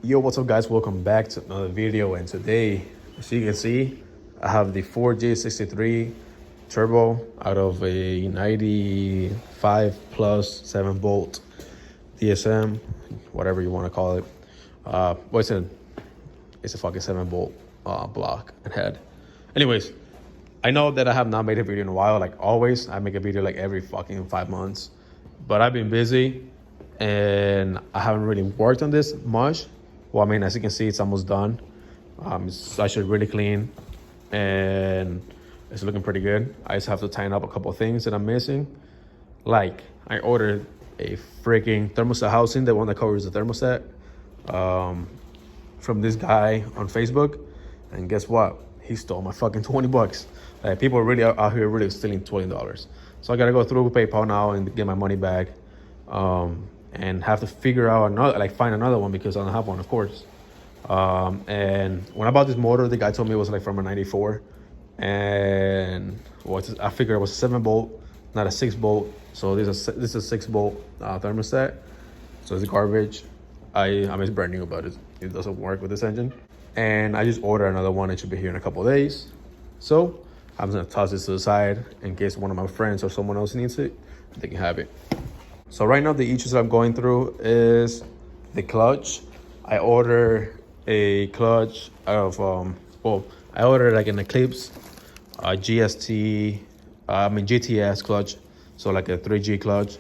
Yo, what's up guys, welcome back to another video. And today, as you can see, I have the 4G63 turbo out of a 95 plus 7 bolt DSM, whatever you want to call it. It's a fucking 7 bolt block and head. Anyways, I know that I have not made a video in a while. Like always, I make a video like every fucking 5 months, but I've been busy and I haven't really worked on this much. Well, I mean, as you can see, it's almost done. It's actually really clean and it's looking pretty good. I just have to tighten up a couple of things that I'm missing. Like, I ordered a freaking thermostat housing, the one that covers the thermostat, from this guy on Facebook. And guess what? He stole my fucking 20 bucks. Like, people are really out here really stealing $20. So I gotta go through PayPal now and get my money back. And have to figure out another, like find another one because I don't have one, of course. And when I bought this motor, the guy told me it was like from a 94. And I figured it was a 7 bolt, not a 6 bolt. So this is a 6 bolt thermostat. So it's garbage. I mean, it's brand new, but it doesn't work with this engine. And I just ordered another one. It should be here in a couple of days. So I'm gonna toss this to the side in case one of my friends or someone else needs it. They can have it. So right now the issues I'm going through is the clutch. I ordered a clutch of I ordered like an Eclipse GTS clutch, so like a 3G clutch.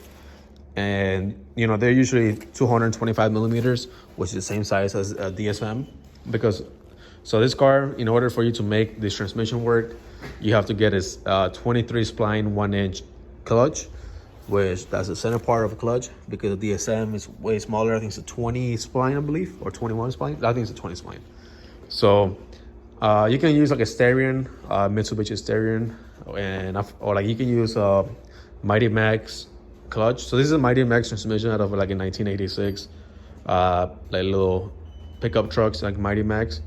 And you know, they're usually 225 millimeters, which is the same size as a DSM. Because so this car, in order for you to make this transmission work, you have to get a 23 spline 1-inch clutch, which that's the center part of a clutch, because the DSM is way smaller. I think it's a 20 spline, I believe, or 21 spline. I think it's a 20 spline. So you can use like a Styrian, Mitsubishi Styrian, or like you can use a Mighty Max clutch. So this is a Mighty Max transmission out of like a 1986, like little pickup trucks like Mighty Max.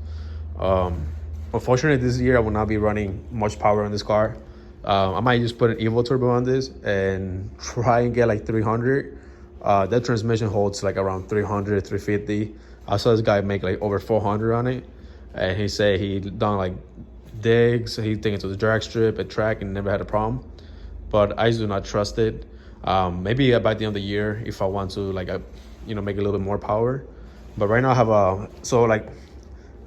Unfortunately, this year I will not be running much power on this car. I might just put an Evo turbo on this and try and get like 300. That transmission holds like around 300, 350. I saw this guy make like over 400 on it. And he said he done like digs. He think it was a drag strip, a track, and never had a problem. But I do not trust it. Maybe by the end of the year, if I want to like, make a little bit more power. But right now I have I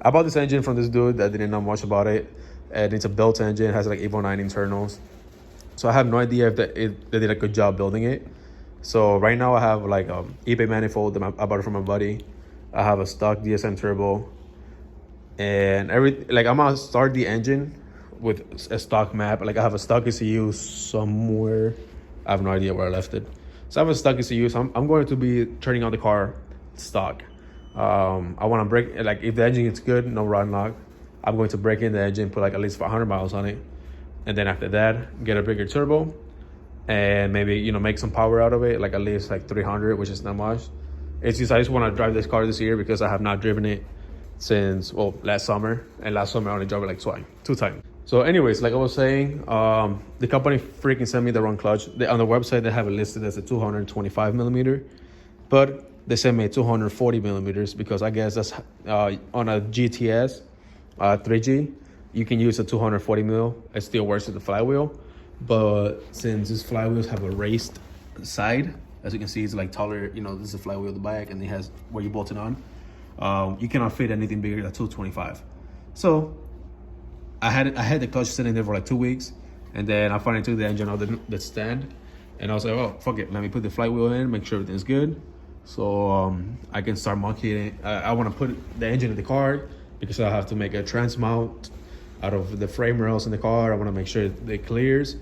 bought this engine from this dude that didn't know much about it. And it's a built engine, it has like Evo 9 internals. So I have no idea if they did a good job building it. So right now I have like eBay manifold that I bought it from my buddy. I have a stock DSM turbo. And I'm gonna start the engine with a stock map. Like I have a stock ECU somewhere. I have no idea where I left it. So I have a stock ECU, so I'm going to be turning on the car stock. I wanna break, like if the engine is good, no rod lock, I'm going to break in the engine, put like at least 500 miles on it. And then after that, get a bigger turbo and maybe, make some power out of it, like at least like 300, which is not much. It's just, I just want to drive this car this year because I have not driven it since, last summer. And last summer I only drove it like two times. So anyways, like I was saying, the company freaking sent me the wrong clutch. On the website, they have it listed as a 225 millimeter, but they sent me 240 millimeters because I guess that's on a GTS 3G, you can use a 240 mil. It still works with the flywheel, but since these flywheels have a raised side, as you can see, it's like taller. This is a flywheel at the back, and it has where you bolt it on. You cannot fit anything bigger than 225. So I had the clutch sitting there for like 2 weeks, and then I finally took the engine out of the stand, and I was like, oh fuck it, let me put the flywheel in, make sure everything's good, so I can start monkeying it. I want to put the engine in the car, because I have to make a trans mount out of the frame rails in the car. I want to make sure it clears.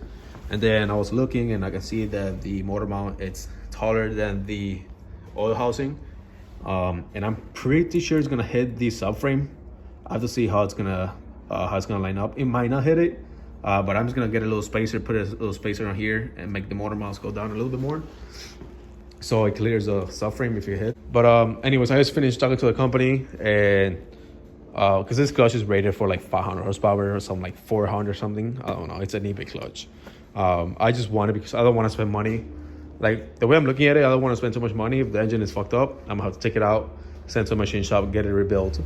And then I was looking and I can see that the motor mount, it's taller than the oil housing. And I'm pretty sure it's gonna hit the subframe. I have to see how it's gonna line up. It might not hit it, but I'm just gonna get a little spacer, put a little spacer on here and make the motor mounts go down a little bit more, so it clears the subframe if you hit. But anyways, I just finished talking to the company, and because this clutch is rated for like 500 horsepower or something, like 400 something. I don't know. It's an eBay clutch. I just want it because I don't want to spend money. Like the way I'm looking at it, I don't want to spend too much money. If the engine is fucked up, I'm gonna have to take it out, send to a machine shop, get it rebuilt,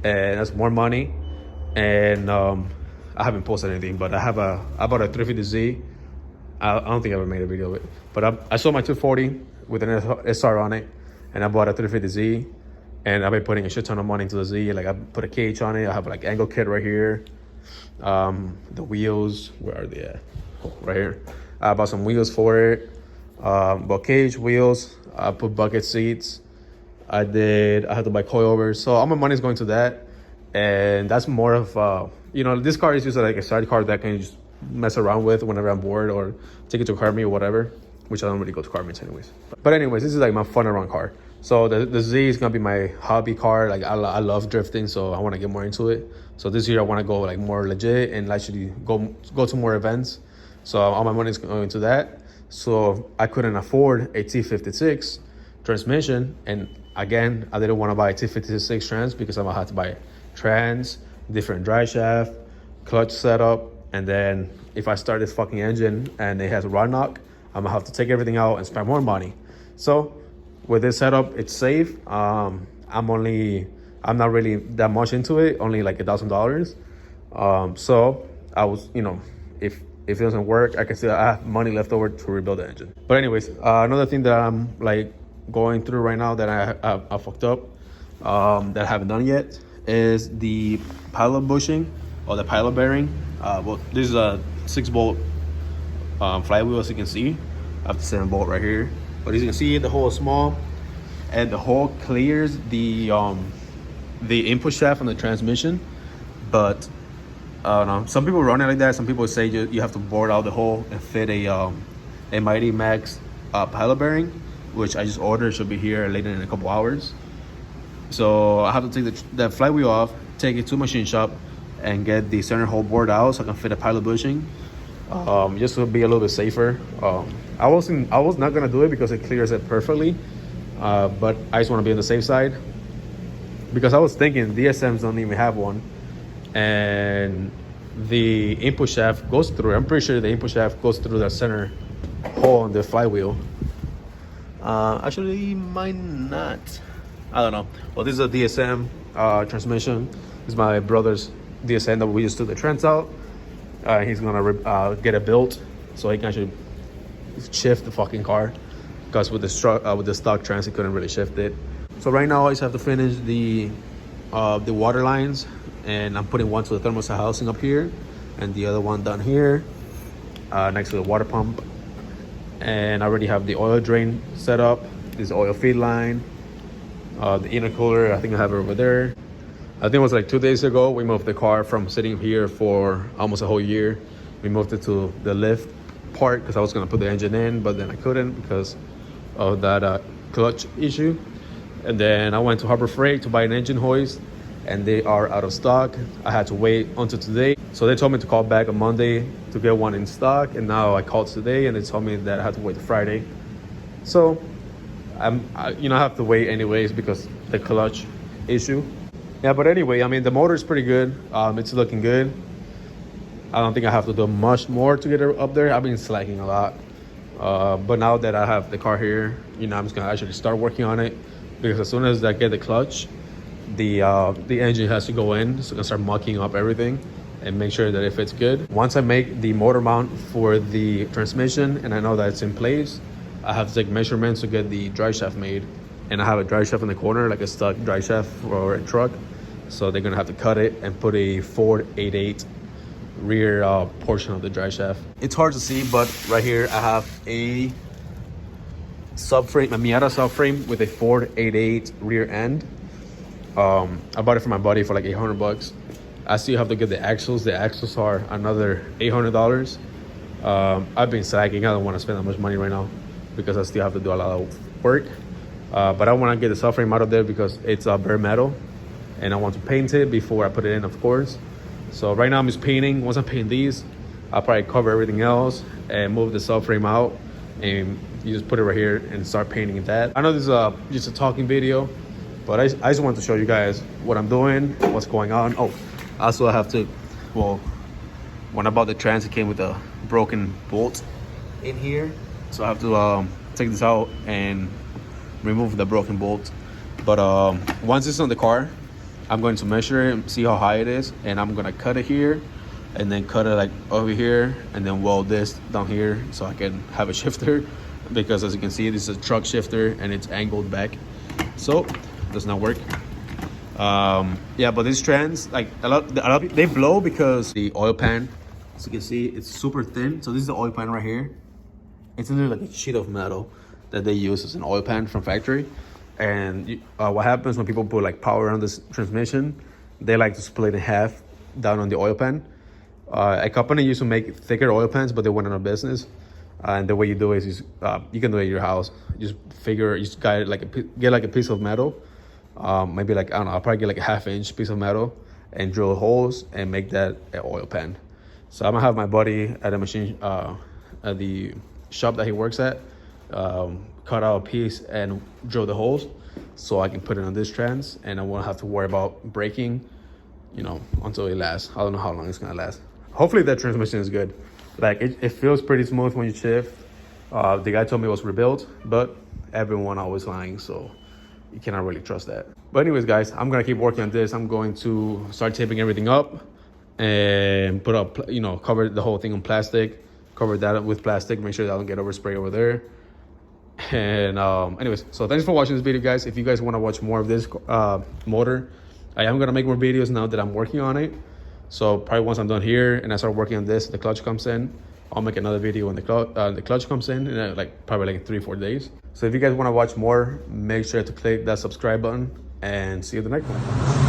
and that's more money. And I haven't posted anything, but I bought a 350Z. I don't think I ever made a video of it, but I sold my 240 with an SR on it, and I bought a 350Z, and I've been putting a shit ton of money into the Z. Like, I put a cage on it. I have like angle kit right here. The wheels, where are they at? Oh, right here. I bought some wheels for it. Bought cage, wheels. I put bucket seats. I had to buy coilovers. So all my money is going to that, and that's more of this car is just like a side car that I can just mess around with whenever I'm bored, or take it to car meet or whatever, which I don't really go to car meets anyways. But anyways, this is like my fun around car. So the Z is gonna be my hobby car. Like, I love drifting, so I want to get more into it. So this year I want to go like more legit and actually go to more events. So all my money is going into that. So I couldn't afford a T56 transmission, and again, I didn't want to buy a T56 trans because I'm gonna have to buy trans, different drive shaft, clutch setup, and then if I start this fucking engine and it has a rod knock, I'm gonna have to take everything out and spend more money. So with this setup, it's safe. I'm not really that much into it, only like $1,000. So I was, if it doesn't work, I can still have money left over to rebuild the engine. But anyways, another thing that I'm like going through right now that I fucked up, that I haven't done yet, is the pilot bushing or the pilot bearing. Well, this is a 6-bolt flywheel, as you can see. I have the 7-bolt right here, but as you can see, the hole is small, and the hole clears the input shaft on the transmission. But I don't know, some people run it like that. Some people say you have to bore out the hole and fit a Mighty Max pilot bearing, which I just ordered. Should be here later in a couple hours. So I have to take that flywheel off, take it to machine shop, and get the center hole bored out so I can fit a pilot bushing, just to be a little bit safer. I was not gonna do it because it clears it perfectly, but I just want to be on the safe side, because I was thinking DSMs don't even have one, and the input shaft goes through. I'm pretty sure the input shaft goes through the center hole on the flywheel. Actually, might not. I don't know. Well, this is a DSM transmission. This is my brother's DSM that we just took the trans out. He's gonna get it built so he can actually shift the fucking car, because with the stock trans he couldn't really shift it. So right now I just have to finish the water lines, and I'm putting one to the thermostat housing up here and the other one down here next to the water pump. And I already have the oil drain set up. This oil feed line, the intercooler, I think I have it over there. I think it was like 2 days ago we moved the car from sitting here for almost a whole year. We moved it to the lift part because I was gonna put the engine in, but then I couldn't because of that clutch issue. And then I went to Harbor Freight to buy an engine hoist, and they are out of stock. I had to wait until today. So they told me to call back on Monday to get one in stock, and now I called today and they told me that I had to wait till Friday. So I have to wait anyways because the clutch issue. Yeah, but anyway, I mean, the motor is pretty good. It's looking good. I don't think I have to do much more to get it up there. I've been slacking a lot. But now that I have the car here, I'm just gonna actually start working on it, because as soon as I get the clutch, the engine has to go in, so I can start mucking up everything and make sure that it fits good. Once I make the motor mount for the transmission and I know that it's in place, I have to take measurements to get the drive shaft made. And I have a drive shaft in the corner, like a stuck drive shaft for a truck. So they're gonna have to cut it and put a Ford 88 rear portion of the drive shaft. It's hard to see, but right here I have a subframe, a Miata Sub Frame with a Ford 88 rear end. I bought it for my buddy for like $800. I still have to get the axles. The axles are another $800. I've been slacking. I don't want to spend that much money right now because I still have to do a lot of work. But I want to get the subframe out of there because it's bare metal, and I want to paint it before I put it in, of course. So right now I'm just painting. Once I paint these, I'll probably cover everything else and move the subframe out, and you just put it right here and start painting that. I know this is just a talking video, but I just want to show you guys what I'm doing, what's going on. Oh, also I have to, well, when I bought the trans, it came with a broken bolt in here. So I have to take this out and remove the broken bolt. But once it's on the car, I'm going to measure it and see how high it is, and I'm gonna cut it here and then cut it like over here and then weld this down here so I can have a shifter, because as you can see, this is a truck shifter and it's angled back, so does not work. Yeah, but these trans, like a lot they blow because the oil pan, as you can see, it's super thin. So this is the oil pan right here. It's literally like a sheet of metal that they use as an oil pan from factory. And what happens when people put like power on this transmission, they like to split in half down on the oil pan. A company used to make thicker oil pans, but they went out of business. And the way you do it is you can do it at your house. You just get like a piece of metal, maybe like, I don't know, I'll probably get like a 1/2 inch piece of metal and drill holes and make that an oil pan. So I'm gonna have my buddy at the machine, at the shop that he works at, cut out a piece and drill the holes so I can put it on this trans, and I won't have to worry about braking, until it lasts. I don't know how long it's gonna last. Hopefully that transmission is good. Like it feels pretty smooth when you shift. The guy told me it was rebuilt, but everyone always lying, so you cannot really trust that. But anyways, guys, I'm gonna keep working on this. I'm going to start taping everything up and put up, cover the whole thing in plastic, cover that up with plastic, make sure that I don't get overspray over there. And anyways, so thanks for watching this video, guys. If you guys want to watch more of this motor, I am gonna make more videos now that I'm working on it. So probably once I'm done here and I start working on this, the clutch comes in, I'll make another video when the clutch comes in probably like 3-4 days. So if you guys want to watch more, make sure to click that subscribe button, and see you in the next one.